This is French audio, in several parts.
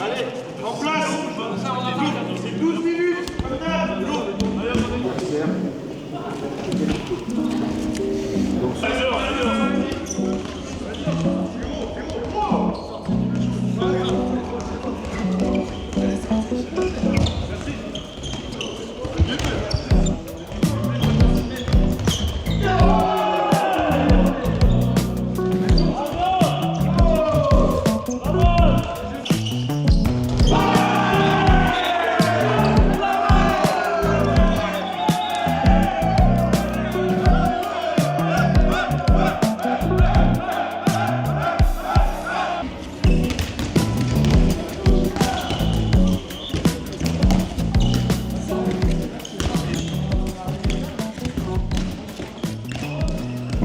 Allez, en place. C'est 12 minutes.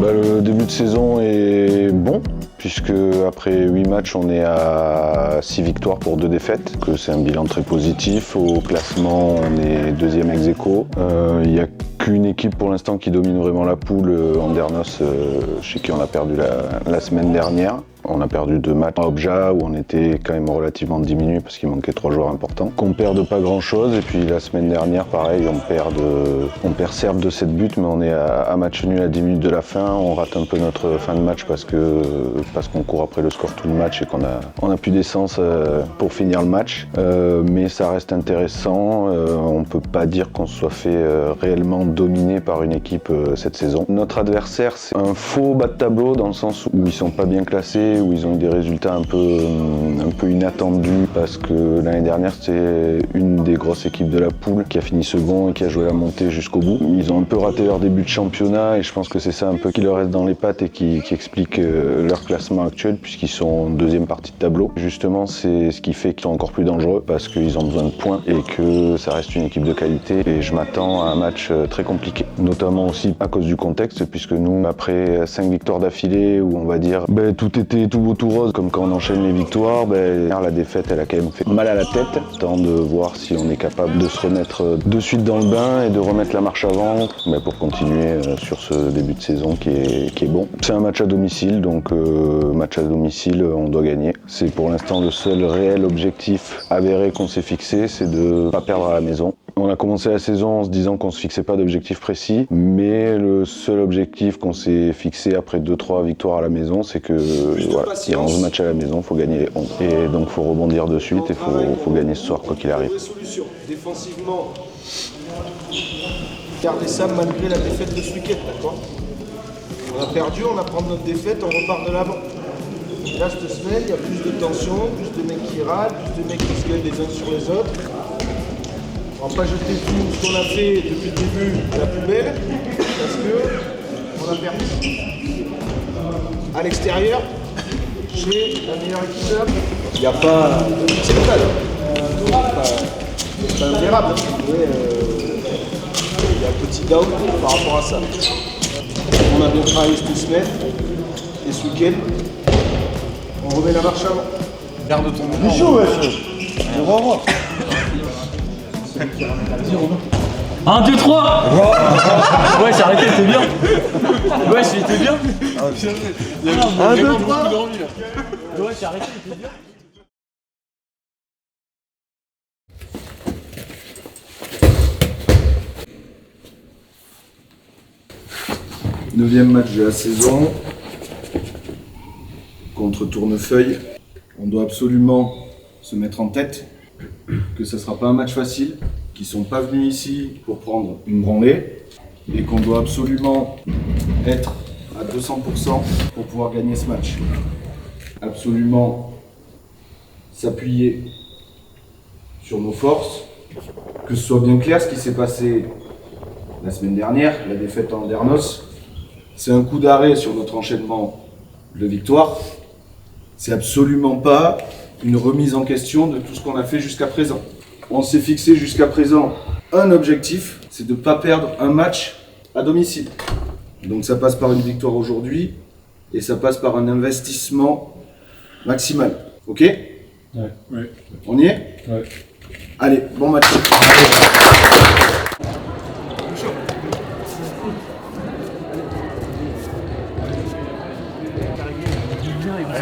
Le début de saison est bon, puisque après 8 matchs, on est à 6 victoires pour 2 défaites, que c'est un bilan très positif. Au classement, on est deuxième ex aequo. Il n'y a qu'une équipe pour l'instant qui domine vraiment la poule, Andernos, chez qui on a perdu la semaine dernière. On a perdu 2 matchs à Obja où on était quand même relativement diminué parce qu'il manquait 3 joueurs importants. Qu'on perde pas grand chose et puis la semaine dernière pareil on perd certes de 7 buts mais on est à match nul à 10 minutes de la fin. On rate un peu notre fin de match parce qu'on court après le score tout le match et qu'on a plus d'essence pour finir le match. Mais ça reste intéressant. On peut pas dire qu'on se soit fait réellement dominer par une équipe cette saison. Notre adversaire c'est un faux bas de tableau dans le sens où ils sont pas bien classés, où ils ont eu des résultats un peu inattendus parce que l'année dernière c'était une des grosses équipes de la poule qui a fini second et qui a joué la montée jusqu'au bout. Ils ont un peu raté leur début de championnat et je pense que c'est ça un peu qui leur reste dans les pattes et qui explique leur classement actuel puisqu'ils sont en deuxième partie de tableau. Justement c'est ce qui fait qu'ils sont encore plus dangereux parce qu'ils ont besoin de points et que ça reste une équipe de qualité et je m'attends à un match très compliqué. Notamment aussi à cause du contexte puisque nous après 5 victoires d'affilée où on va dire tout était tout beau tout rose, comme quand on enchaîne les victoires, la défaite elle a quand même fait mal à la tête. Temps de voir si on est capable de se remettre de suite dans le bain et de remettre la marche avant pour continuer sur ce début de saison qui est bon. C'est un match à domicile, donc match à domicile on doit gagner. C'est pour l'instant le seul réel objectif avéré qu'on s'est fixé, c'est de ne pas perdre à la maison. On a commencé la saison en se disant qu'on se fixait pas d'objectif précis, mais le seul objectif qu'on s'est fixé après 2-3 victoires à la maison, c'est que il y a 11 matchs à la maison, il faut gagner les 11. Et donc il faut rebondir de suite et il faut gagner ce soir quoi qu'il arrive. Solution. Défensivement, gardez ça malgré la défaite de ce week-end, d'accord? On a perdu, on va prendre notre défaite, on repart de l'avant. Là cette semaine, il y a plus de tension, plus de mecs qui râlent, plus de mecs qui se gueulent les uns sur les autres. On va pas jeter tout ce qu'on a fait depuis le début à la poubelle, parce que on a perdu. À l'extérieur, chez la meilleure équipe de la poule. Il n'y a pas... C'est total. C'est pas ingérable. Il y a un petit down par rapport à ça. On a bien travaillé cette semaine, et ce week-end, on remet la marche avant. Garde ton moment. C'est chaud, ouais. On va voir. 1, 2, 3. Ouais, j'ai arrêté, c'était bien. Ouais, c'était bien. 1, 2, 3. Ouais, j'ai arrêté, c'était bien. Neuvième match de la saison contre Tournefeuille. On doit absolument se mettre en tête que ce ne sera pas un match facile, qu'ils ne sont pas venus ici pour prendre une branlée et qu'on doit absolument être à 200% pour pouvoir gagner ce match. Absolument s'appuyer sur nos forces, que ce soit bien clair ce qui s'est passé la semaine dernière, la défaite en Andernos. C'est un coup d'arrêt sur notre enchaînement de victoires. C'est absolument pas une remise en question de tout ce qu'on a fait jusqu'à présent. On s'est fixé jusqu'à présent un objectif, c'est de ne pas perdre un match à domicile. Donc ça passe par une victoire aujourd'hui et ça passe par un investissement maximal. Ok ? Ouais. On y est ? Ouais. Allez, bon match.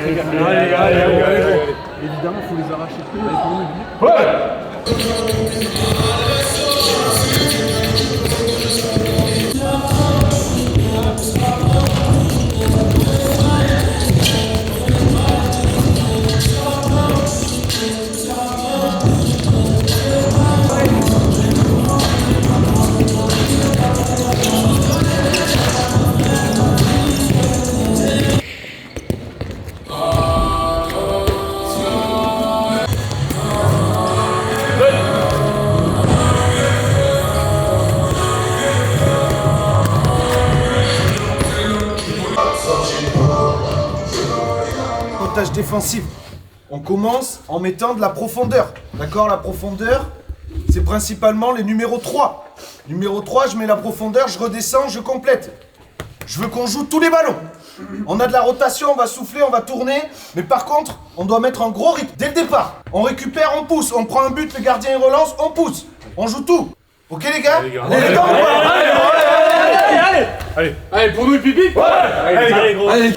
Allez, allez, allez, allez. Évidemment, il faut les arracher. Allez, pour nous, Tâche défensive. On commence en mettant de la profondeur. D'accord? La profondeur, c'est principalement les numéros 3. Numéro 3, je mets la profondeur, je redescends, je complète. Je veux qu'on joue tous les ballons. On a de la rotation, on va souffler, on va tourner. Mais par contre, on doit mettre un gros rythme dès le départ. On récupère, on pousse. On prend un but, le gardien il relance, on pousse. On joue tout. Ok les gars? Allez les gars, allez, pour nous, pipi. Ouais. Allez, gros. Allez.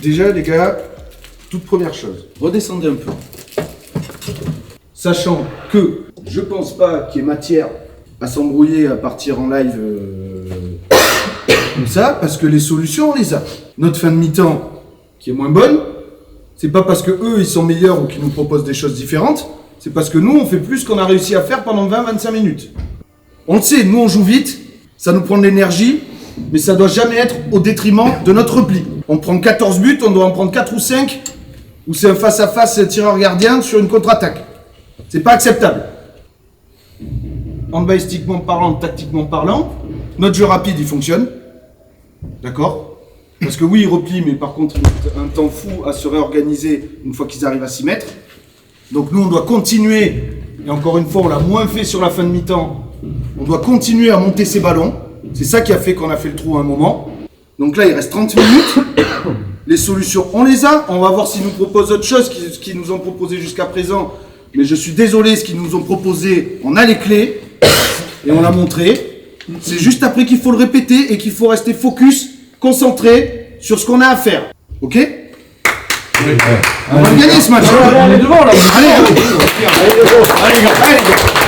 Déjà les gars, toute première chose, redescendez un peu. Sachant que je pense pas qu'il y ait matière à s'embrouiller, à partir en live comme ça, parce que les solutions on les a. Notre fin de mi-temps qui est moins bonne, c'est pas parce que eux ils sont meilleurs ou qu'ils nous proposent des choses différentes, c'est parce que nous on fait plus qu'on a réussi à faire pendant 20-25 minutes. On le sait, nous on joue vite, ça nous prend de l'énergie, mais ça doit jamais être au détriment de notre repli. On prend 14 buts, on doit en prendre 4 ou 5, ou c'est un face-à-face tireur gardien sur une contre-attaque. C'est pas acceptable. Handballistiquement parlant, tactiquement parlant, notre jeu rapide il fonctionne. D'accord? Parce que oui, ils replient, mais par contre, ils mettent un temps fou à se réorganiser une fois qu'ils arrivent à s'y mettre. Donc nous, on doit continuer, et encore une fois, on l'a moins fait sur la fin de mi-temps, on doit continuer à monter ces ballons. C'est ça qui a fait qu'on a fait le trou à un moment. Donc là, il reste 30 minutes. Les solutions, on les a. On va voir s'ils nous proposent autre chose qu'ils nous ont proposé jusqu'à présent. Mais je suis désolé, ce qu'ils nous ont proposé, on a les clés et on l'a montré. C'est juste après qu'il faut le répéter et qu'il faut rester focus, concentré sur ce qu'on a à faire. Ok? On va gagner ce match. On est devant là. Allez, les gars.